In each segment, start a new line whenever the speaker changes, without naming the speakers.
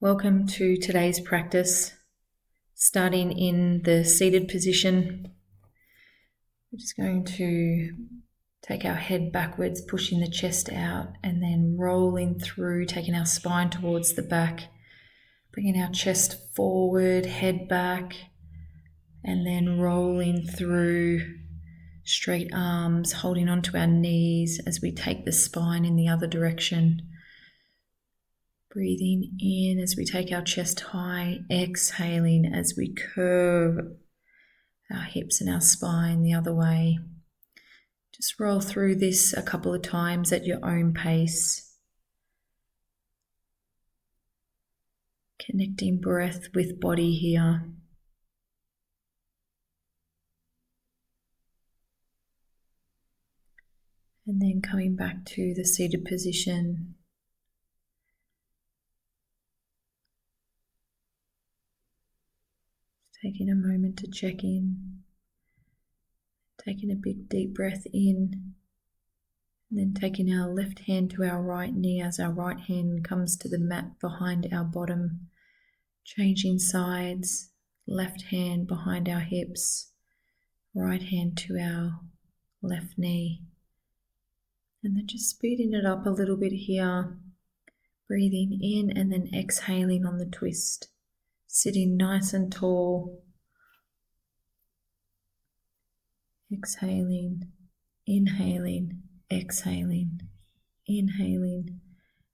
Welcome to today's practice, starting in the seated position. We're just going to take our head backwards, pushing the chest out, and then rolling through, taking our spine towards the back, bringing our chest forward, head back, and then rolling through, straight arms, holding onto our knees as we take the spine in the other direction. Breathing in as we take our chest high, exhaling as we curve our hips and our spine the other way. Just roll through this a couple of times at your own pace. Connecting breath with body here. And then coming back to the seated position. Taking a moment to check in, taking a big deep breath in, and then taking our left hand to our right knee as our right hand comes to the mat behind our bottom, changing sides, left hand behind our hips, right hand to our left knee, and then just speeding it up a little bit here, breathing in and then exhaling on the twist. Sitting nice and tall, exhaling, inhaling, exhaling, inhaling,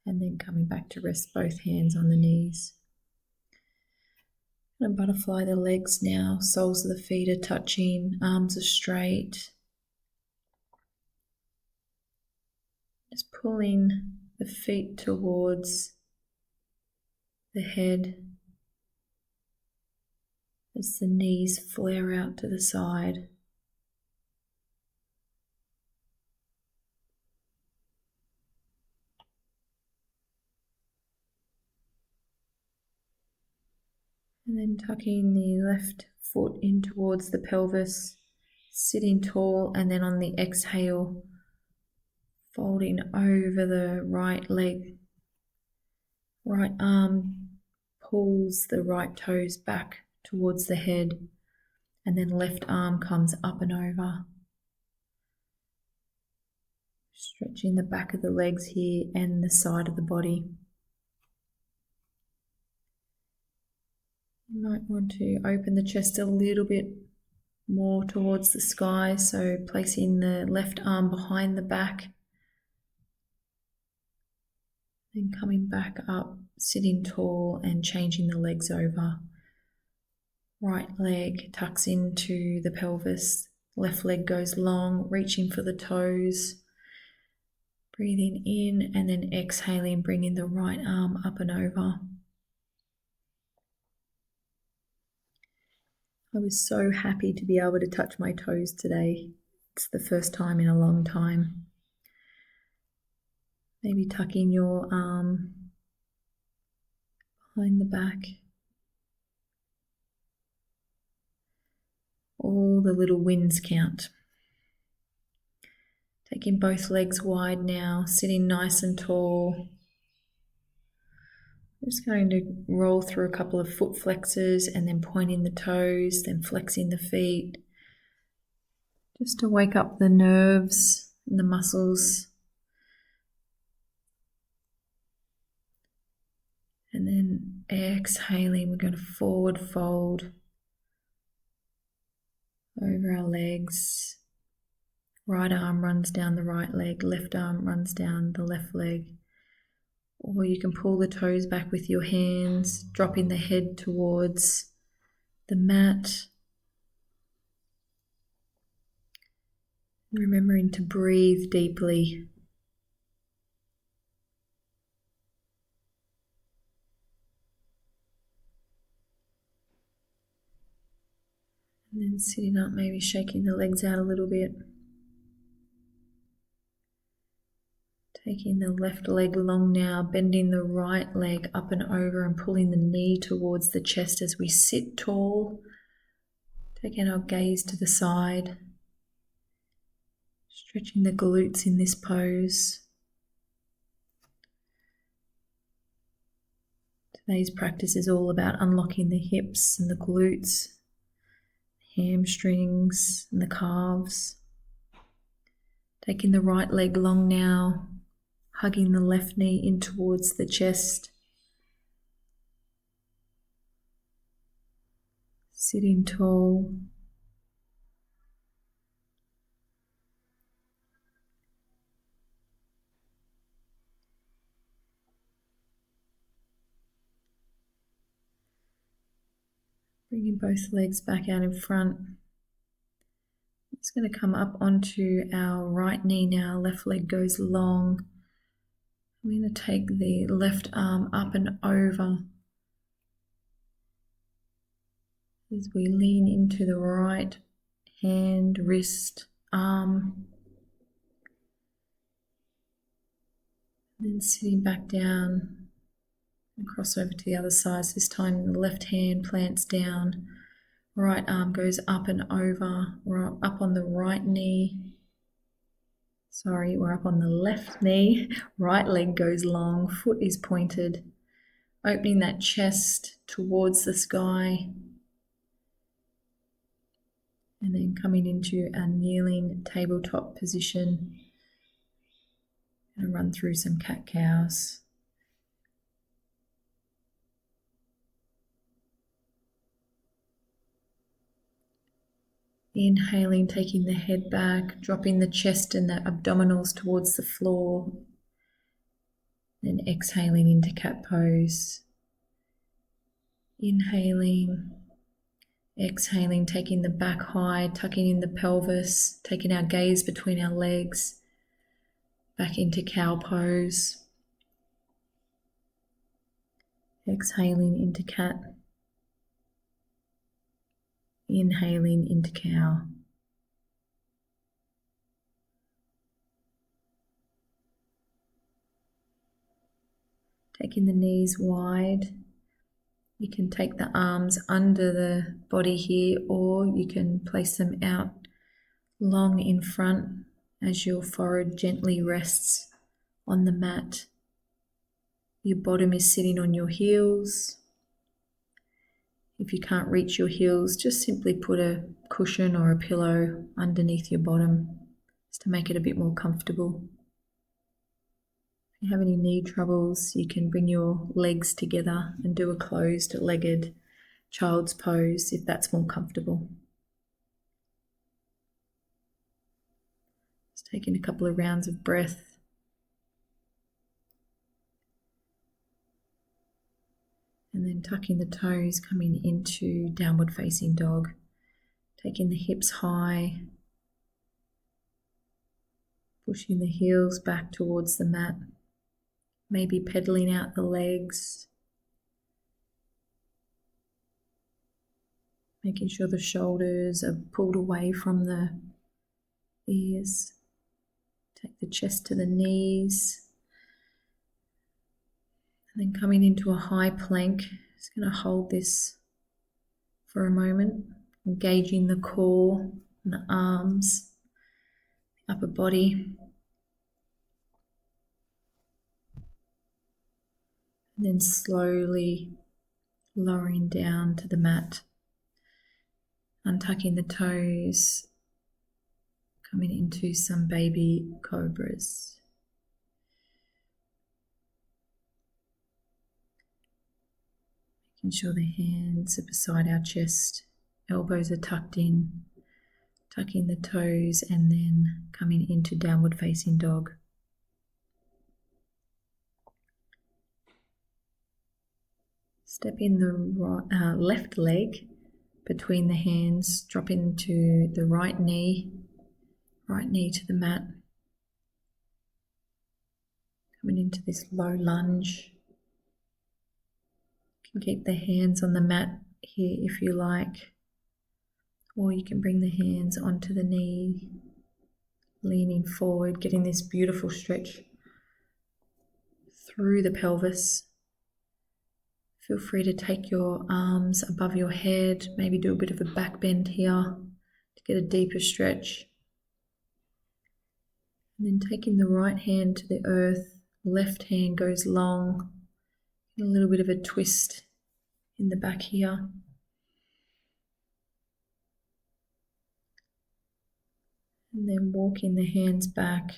and then coming back to rest both hands on the knees. And butterfly the legs now, soles of the feet are touching, arms are straight. Just pulling the feet towards the head, as the knees flare out to the side. And then tucking the left foot in towards the pelvis, sitting tall, and then on the exhale, folding over the right leg. Right arm pulls the right toes back towards the head, and then left arm comes up and over. Stretching the back of the legs here and the side of the body. You might want to open the chest a little bit more towards the sky, so placing the left arm behind the back, then coming back up, sitting tall and changing the legs over. Right leg tucks into the pelvis, left leg goes long, reaching for the toes. Breathing in and then exhaling, bringing the right arm up and over. I was so happy to be able to touch my toes today. It's the first time in a long time. Maybe tucking your arm behind the back. All the little wins count. Taking both legs wide now, sitting nice and tall. I'm just going to roll through a couple of foot flexors and then pointing the toes, then flexing the feet. Just to wake up the nerves and the muscles. And then exhaling, we're going to forward fold over our legs. Right arm runs down the right leg, left arm runs down the left leg. Or you can pull the toes back with your hands, dropping the head towards the mat. Remembering to breathe deeply. And then sitting up, maybe shaking the legs out a little bit. Taking the left leg long now, bending the right leg up and over and pulling the knee towards the chest as we sit tall. Taking our gaze to the side. Stretching the glutes in this pose. Today's practice is all about unlocking the hips and the glutes, hamstrings and the calves. Taking the right leg long now, hugging the left knee in towards the chest. Sitting tall. Bringing both legs back out in front. It's going to come up onto our right knee now. Left leg goes long. I'm going to take the left arm up and over as we lean into the right hand, wrist, arm. And then sitting back down and cross over to the other side. So this time the left hand plants down. Right arm goes up and over. We're up on the right knee. Sorry, we're up on the left knee. Right leg goes long, foot is pointed. Opening that chest towards the sky. And then coming into a kneeling tabletop position. And run through some cat-cows. Inhaling, taking the head back, dropping the chest and the abdominals towards the floor. Then exhaling into cat pose. Inhaling, exhaling, taking the back high, tucking in the pelvis, taking our gaze between our legs, back into cow pose. Exhaling into cat. Inhaling into cow. Taking the knees wide. You can take the arms under the body here, or you can place them out long in front as your forehead gently rests on the mat. Your bottom is sitting on your heels. If you can't reach your heels, just simply put a cushion or a pillow underneath your bottom just to make it a bit more comfortable. If you have any knee troubles, you can bring your legs together and do a closed-legged child's pose if that's more comfortable. Just taking a couple of rounds of breath. And then tucking the toes, coming into downward facing dog. Taking the hips high. Pushing the heels back towards the mat. Maybe pedaling out the legs. Making sure the shoulders are pulled away from the ears. Take the chest to the knees. And then coming into a high plank, just going to hold this for a moment, engaging the core and the arms, the upper body. And then slowly lowering down to the mat, untucking the toes, coming into some baby cobras. Making sure the hands are beside our chest, elbows are tucked in, tucking the toes and then coming into downward facing dog. Step in the left leg between the hands, drop into the right knee to the mat. Coming into this low lunge. You can keep the hands on the mat here if you like, or you can bring the hands onto the knee, leaning forward, getting this beautiful stretch through the pelvis. Feel free to take your arms above your head, maybe do a bit of a back bend here to get a deeper stretch. And then taking the right hand to the earth, left hand goes long. A little bit of a twist in the back here. And then walking the hands back,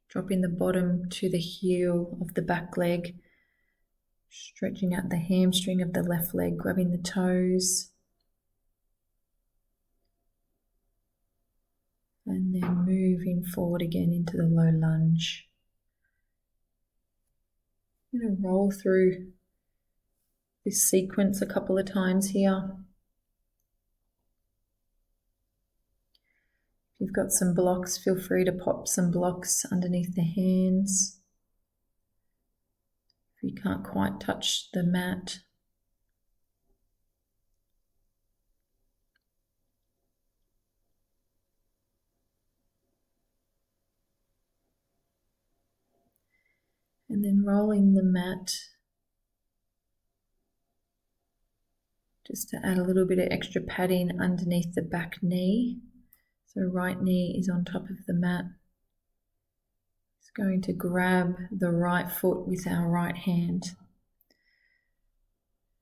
dropping the bottom to the heel of the back leg, stretching out the hamstring of the left leg, grabbing the toes. And then moving forward again into the low lunge. I'm going to roll through this sequence a couple of times here. If you've got some blocks, feel free to pop some blocks underneath the hands. If you can't quite touch the mat, and then rolling the mat just to add a little bit of extra padding underneath the back knee. So right knee is on top of the mat. It's going to grab the right foot with our right hand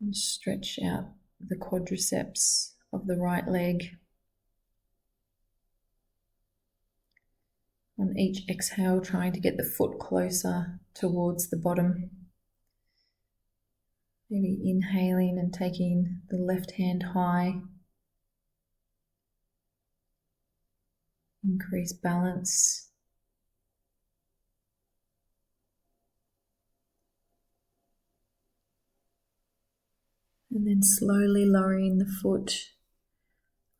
and stretch out the quadriceps of the right leg. On each exhale, trying to get the foot closer towards the bottom. Maybe inhaling and taking the left hand high. Increase balance. And then slowly lowering the foot,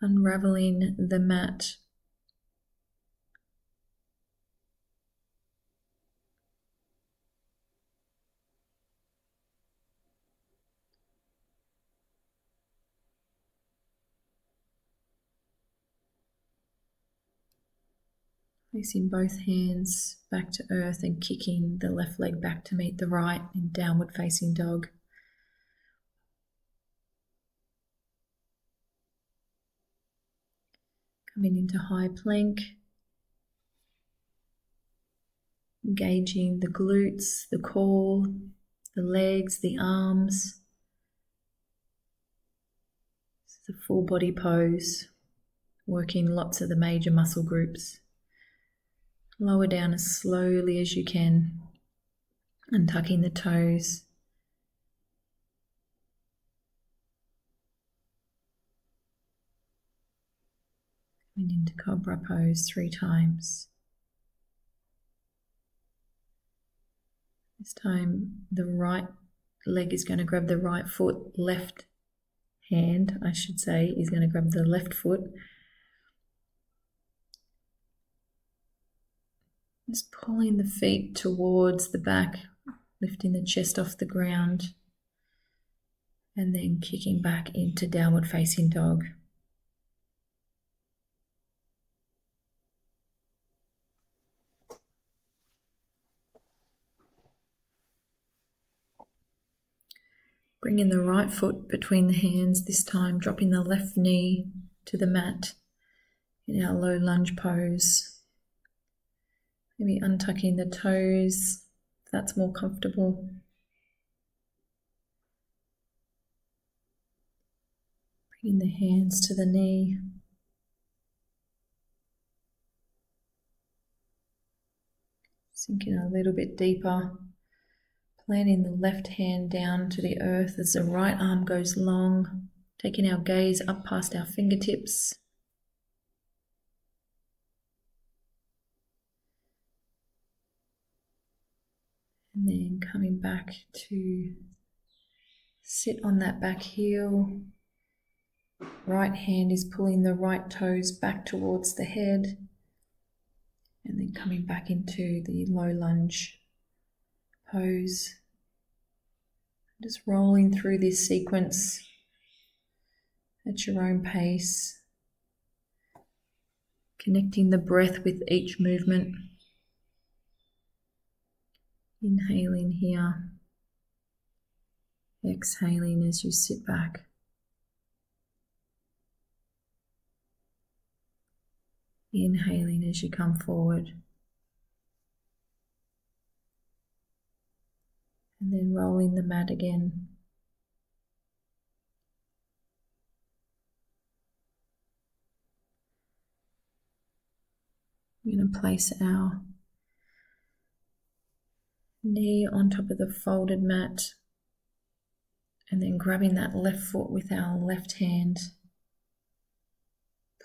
unraveling the mat. Placing both hands back to earth and kicking the left leg back to meet the right in downward facing dog. Coming into high plank. Engaging the glutes, the core, the legs, the arms. This is a full body pose, working lots of the major muscle groups. Lower down as slowly as you can, untucking the toes. Coming into cobra pose 3 times. This time the right leg is going to grab the right foot, left hand, I should say, is going to grab the left foot. Just pulling the feet towards the back, lifting the chest off the ground, and then kicking back into downward facing dog. Bringing the right foot between the hands, this time dropping the left knee to the mat in our low lunge pose. Maybe untucking the toes, if that's more comfortable. Bringing the hands to the knee. Sinking a little bit deeper. Planting the left hand down to the earth as the right arm goes long. Taking our gaze up past our fingertips. And then coming back to sit on that back heel. Right hand is pulling the right toes back towards the head. And then coming back into the low lunge pose. Just rolling through this sequence at your own pace. Connecting the breath with each movement. Inhaling here, exhaling as you sit back. Inhaling as you come forward. And then rolling the mat again. We're going to place our knee on top of the folded mat and then grabbing that left foot with our left hand,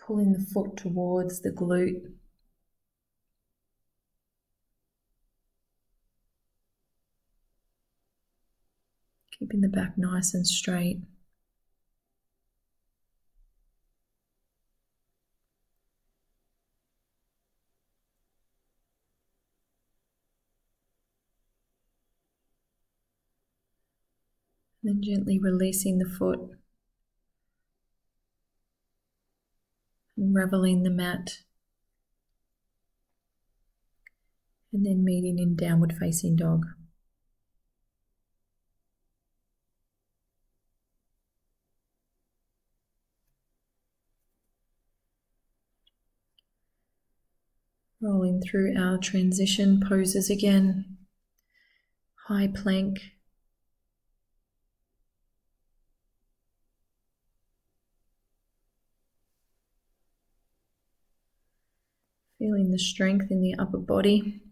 pulling the foot towards the glute. Keeping the back nice and straight. Then gently releasing the foot, unraveling the mat, and then meeting in downward facing dog. Rolling through our transition poses again. High plank. Feeling the strength in the upper body.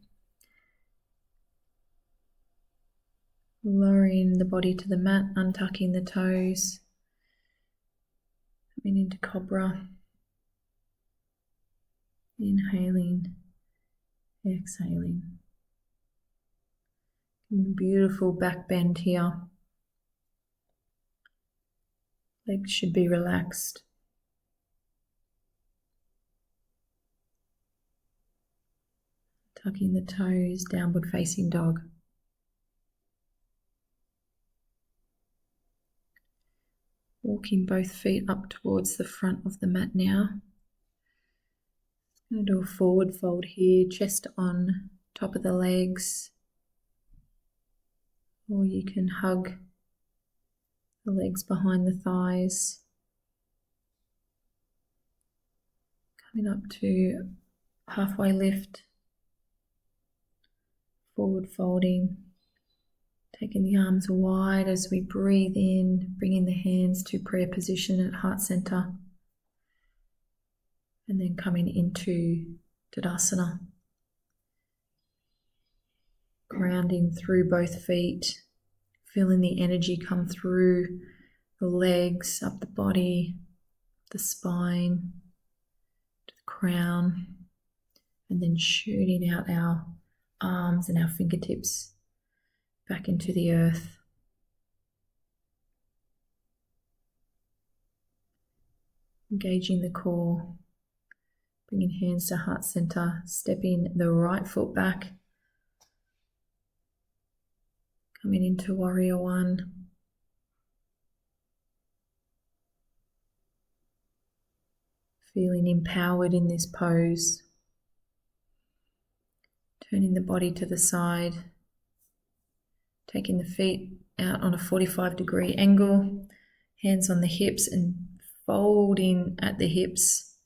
Lowering the body to the mat, untucking the toes. Coming into cobra. Inhaling, exhaling. Beautiful back bend here. Legs should be relaxed. Tucking the toes, downward facing dog. Walking both feet up towards the front of the mat now. I'm going to do a forward fold here, chest on top of the legs. Or you can hug the legs behind the thighs. Coming up to halfway lift. Forward folding, taking the arms wide as we breathe in, bringing the hands to prayer position at heart center, and then coming into Tadasana, grounding through both feet, feeling the energy come through the legs, up the body, the spine, to the crown, and then shooting out our arms and our fingertips back into the earth. Engaging the core, bringing hands to heart center, stepping the right foot back, coming into warrior one. Feeling empowered in this pose. Turning the body to the side, taking the feet out on a 45-degree angle, hands on the hips and folding at the hips,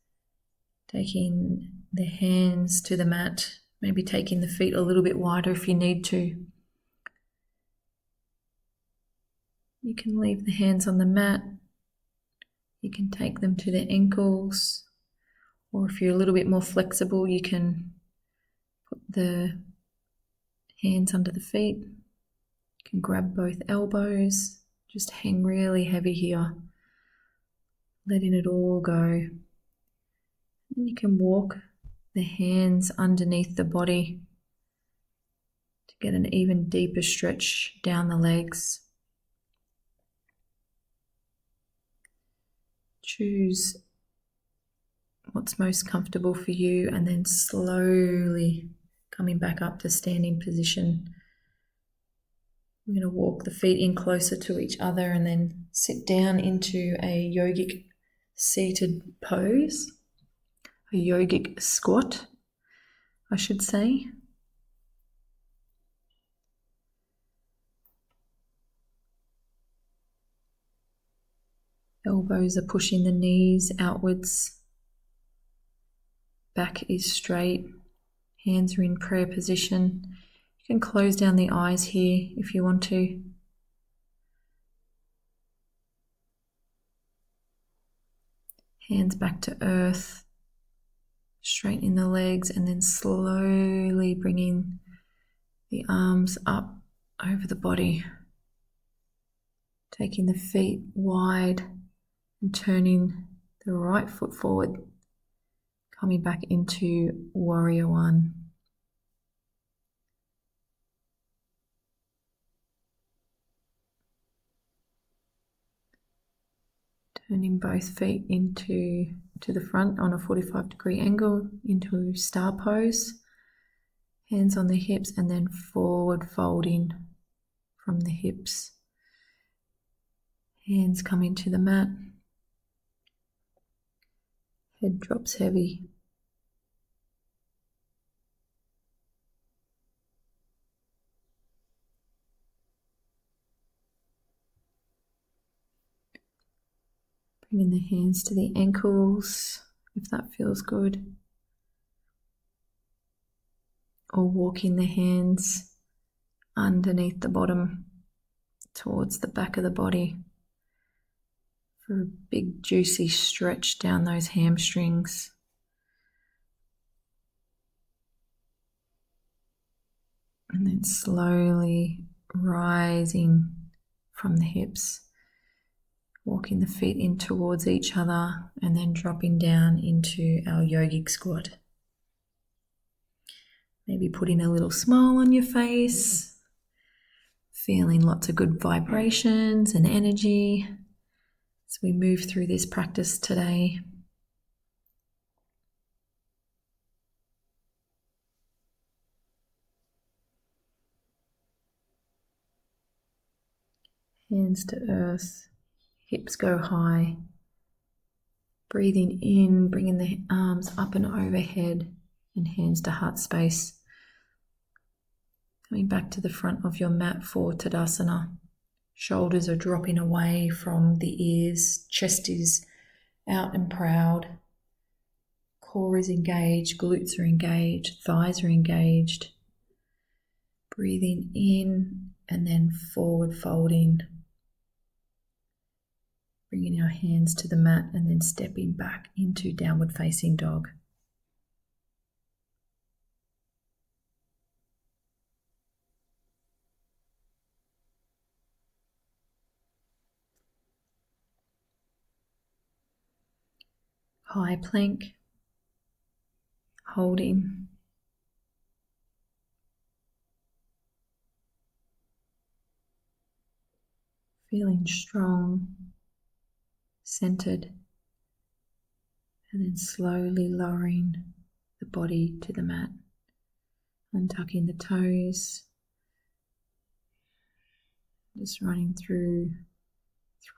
taking the hands to the mat, maybe taking the feet a little bit wider if you need to. You can leave the hands on the mat, you can take them to the ankles, or if you're a little bit more flexible, you can put the hands under the feet. You can grab both elbows. Just hang really heavy here. Letting it all go. And you can walk the hands underneath the body to get an even deeper stretch down the legs. Choose what's most comfortable for you and then slowly coming back up to standing position. We're going to walk the feet in closer to each other and then sit down into a yogic seated pose, a yogic squat, I should say. Elbows are pushing the knees outwards. Back is straight. Hands are in prayer position. You You can close down the eyes here if you want to. Hands back to earth, straightening the legs, and then slowly bringing the arms up over the body. Taking the feet wide and turning the right foot forward, coming back into warrior one. Turning both feet to the front on a 45-degree angle into star pose. Hands on the hips and then forward folding from the hips. Hands come into the mat. Head drops heavy. Bringing the hands to the ankles, if that feels good. Or walking the hands underneath the bottom towards the back of the body for a big juicy stretch down those hamstrings. And then slowly rising from the hips. Walking the feet in towards each other and then dropping down into our yogic squat. Maybe putting a little smile on your face, feeling lots of good vibrations and energy as we move through this practice today. Hands to earth. Hips go high. Breathing in, bringing the arms up and overhead and hands to heart space. Coming back to the front of your mat for Tadasana. Shoulders are dropping away from the ears. Chest is out and proud. Core is engaged. Glutes are engaged. Thighs are engaged. Breathing in and then forward folding. Bringing our hands to the mat and then stepping back into downward facing dog. High plank, holding. Feeling strong. Centered, and then slowly lowering the body to the mat, untucking the toes, just running through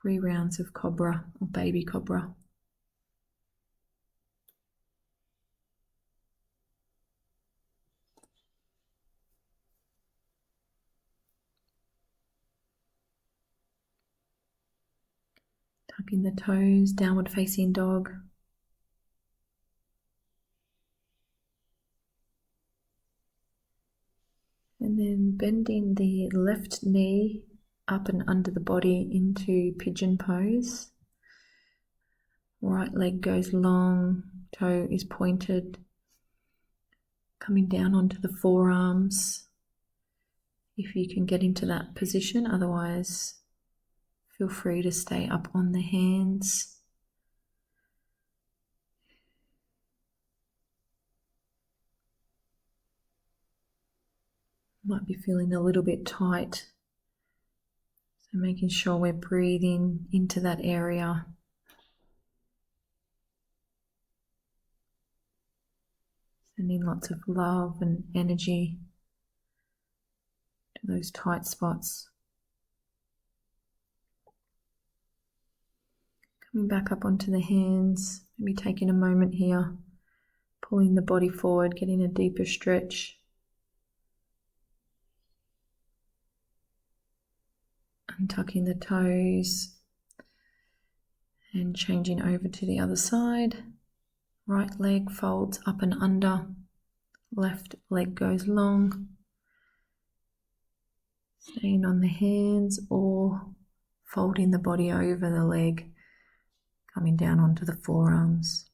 3 rounds of cobra or baby cobra. Tucking the toes, downward facing dog. And then bending the left knee up and under the body into pigeon pose. Right leg goes long, toe is pointed. Coming down onto the forearms. If you can get into that position, otherwise feel free to stay up on the hands. Might be feeling a little bit tight. So making sure we're breathing into that area. Sending lots of love and energy to those tight spots. Coming back up onto the hands, maybe taking a moment here, pulling the body forward, getting a deeper stretch. Untucking the toes and changing over to the other side. Right leg folds up and under, left leg goes long. Staying on the hands or folding the body over the leg, coming down onto the forearms.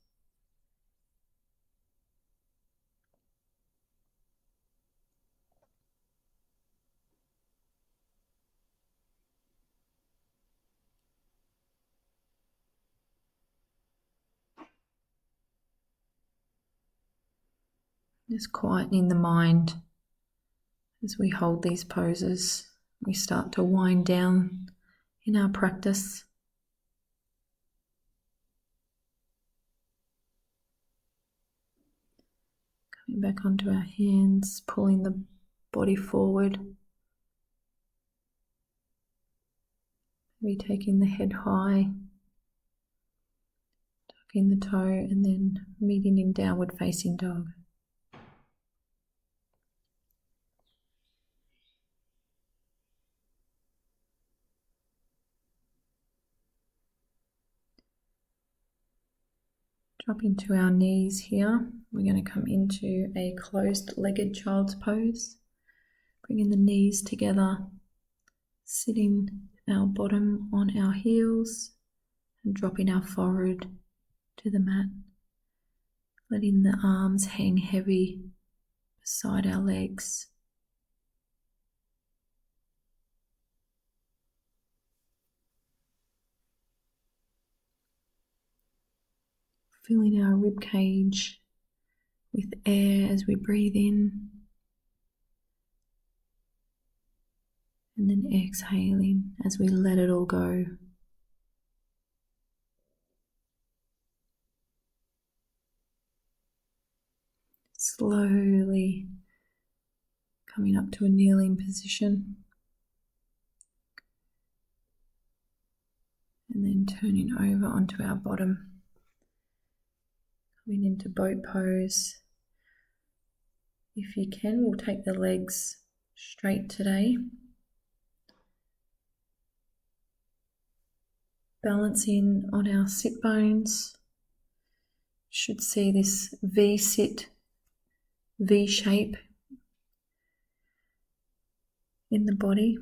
Just quietening the mind as we hold these poses. We start to wind down in our practice. Coming back onto our hands, pulling the body forward. Maybe taking the head high, tucking the toe, and then meeting in downward facing dog. Dropping to our knees here, we're going to come into a closed-legged child's pose. Bringing the knees together, sitting our bottom on our heels and dropping our forehead to the mat. Letting the arms hang heavy beside our legs. Filling our rib cage with air as we breathe in, and then exhaling as we let it all go. Slowly coming up to a kneeling position, and then turning over onto our bottom. Coming into boat pose. If you can, we'll take the legs straight today. Balancing on our sit bones. Should see this V-sit, V shape in the body.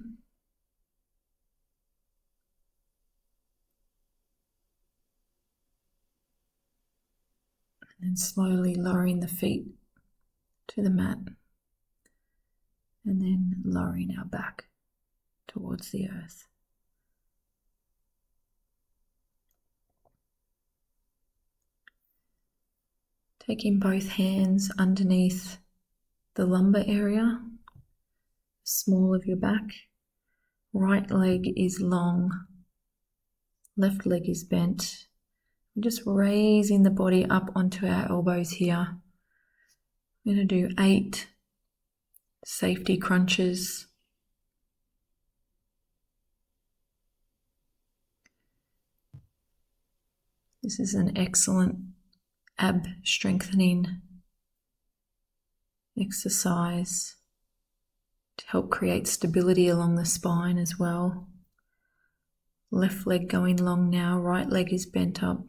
And then slowly lowering the feet to the mat, and then lowering our back towards the earth. Taking both hands underneath the lumbar area, small of your back. Right leg is long, left leg is bent. We're just raising the body up onto our elbows here. I'm going to do 8 safety crunches. This is an excellent ab strengthening exercise to help create stability along the spine as well. Left leg going long now, right leg is bent up.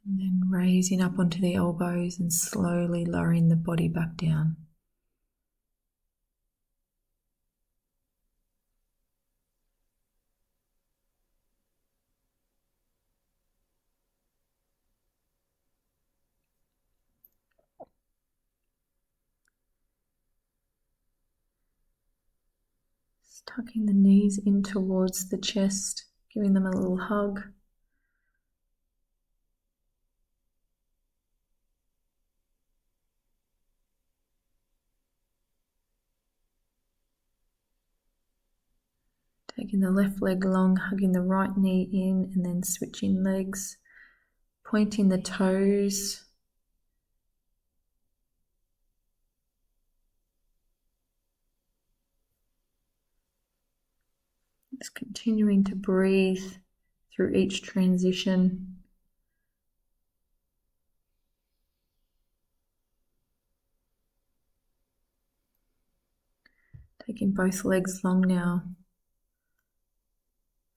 And then raising up onto the elbows and slowly lowering the body back down. Just tucking the knees in towards the chest, giving them a little hug. Taking the left leg long, hugging the right knee in, and then switching legs, pointing the toes. Just continuing to breathe through each transition. Taking both legs long now.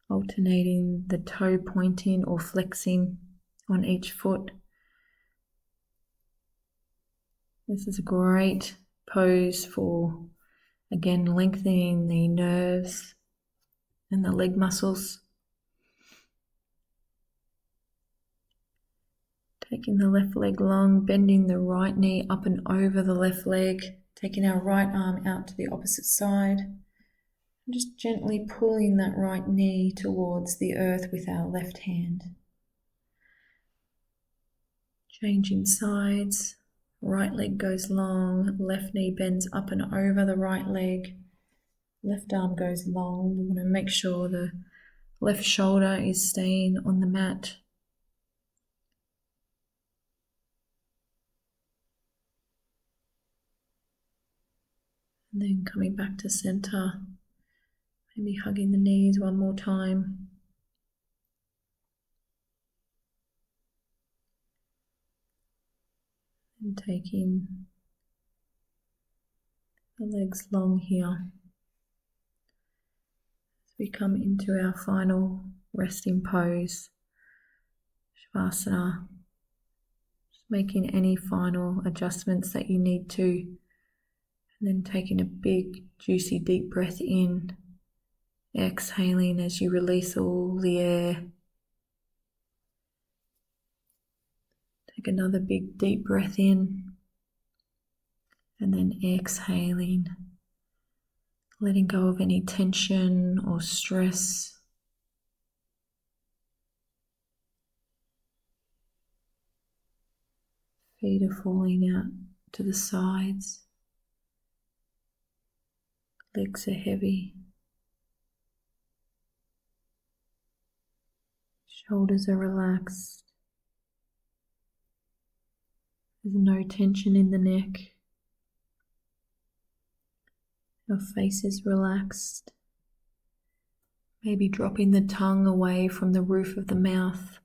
Alternating the toe pointing or flexing on each foot. This is a great pose for, again, lengthening the nerves and the leg muscles. Taking the left leg long, bending the right knee up and over the left leg, taking our right arm out to the opposite side, and just gently pulling that right knee towards the earth with our left hand. Changing sides, right leg goes long, left knee bends up and over the right leg, left arm goes long. We want to make sure the left shoulder is staying on the mat. And then coming back to center, maybe hugging the knees one more time. And taking the legs long here as we come into our final resting pose, Shavasana. Just making any final adjustments that you need to. And then taking a big, juicy, deep breath in, exhaling as you release all the air. Take another big, deep breath in, and then exhaling, letting go of any tension or stress. Feet are falling out to the sides. Legs are heavy. Shoulders are relaxed. There's no tension in the neck. Your face is relaxed. Maybe dropping the tongue away from the roof of the mouth.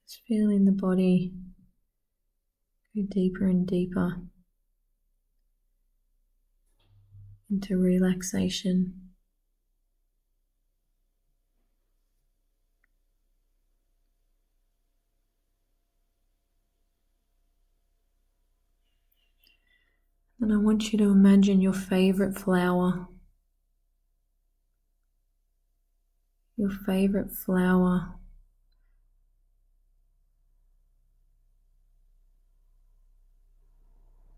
Just feeling the body go deeper and deeper into relaxation. And I want you to imagine your favorite flower. Your favorite flower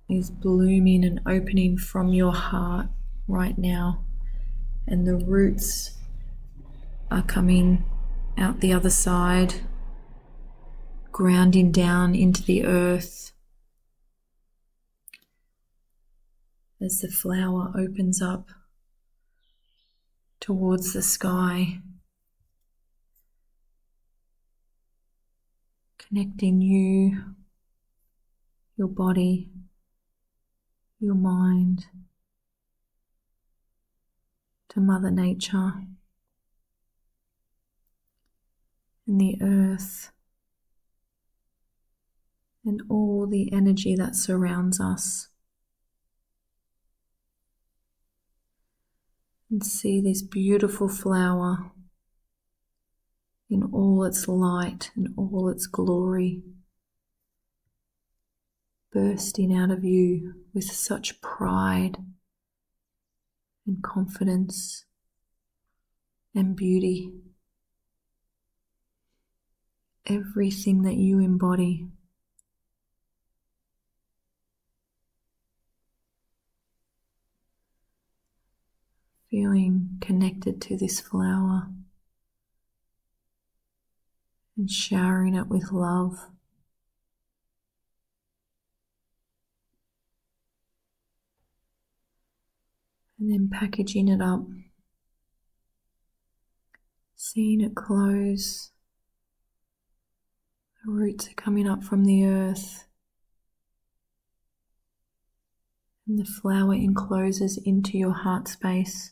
is blooming and opening from your heart right now, and the roots are coming out the other side, grounding down into the earth as the flower opens up towards the sky, connecting you, your body, your mind to Mother Nature and the earth and all the energy that surrounds us. And see this beautiful flower in all its light and all its glory, bursting out of you with such pride and confidence and beauty. Everything that you embody. Feeling connected to this flower and showering it with love. And then packaging it up, seeing it close. The roots are coming up from the earth, and the flower encloses into your heart space.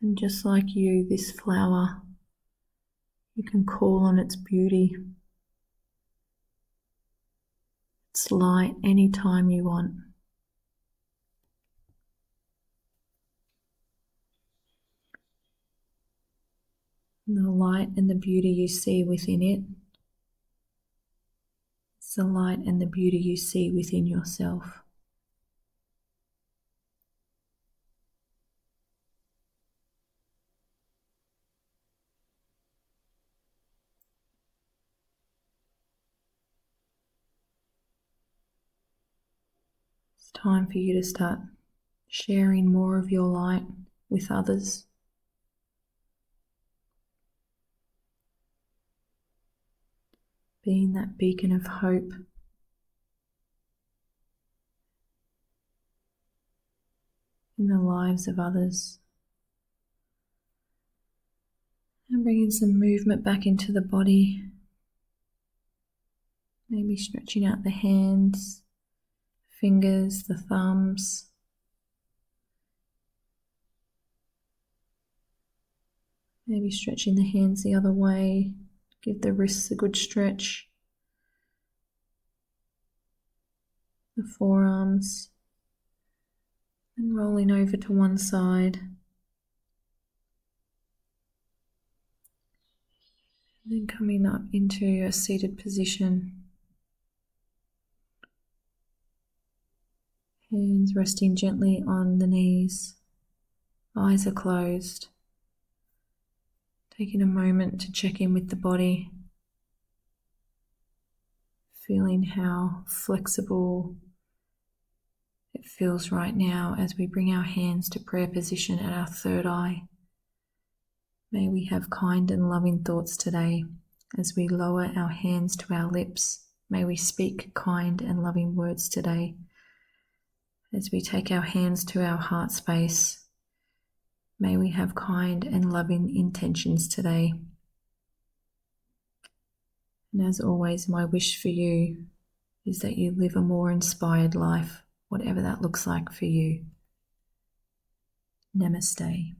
And just like you, this flower, you can call on its beauty, its light anytime you want. And the light and the beauty you see within it. It's the light and the beauty you see within yourself. It's time for you to start sharing more of your light with others. Being that beacon of hope. In the lives of others. And bringing some movement back into the body. Maybe stretching out the hands, fingers, the thumbs. Maybe stretching the hands the other way. Give the wrists a good stretch. The forearms. And rolling over to one side. And then coming up into a seated position. Hands resting gently on the knees. Eyes are closed. Taking a moment to check in with the body. Feeling how flexible it feels right now as we bring our hands to prayer position at our third eye. May we have kind and loving thoughts today as we lower our hands to our lips. May we speak kind and loving words today as we take our hands to our heart space. May we have kind and loving intentions today. And as always, my wish for you is that you live a more inspired life, whatever that looks like for you. Namaste.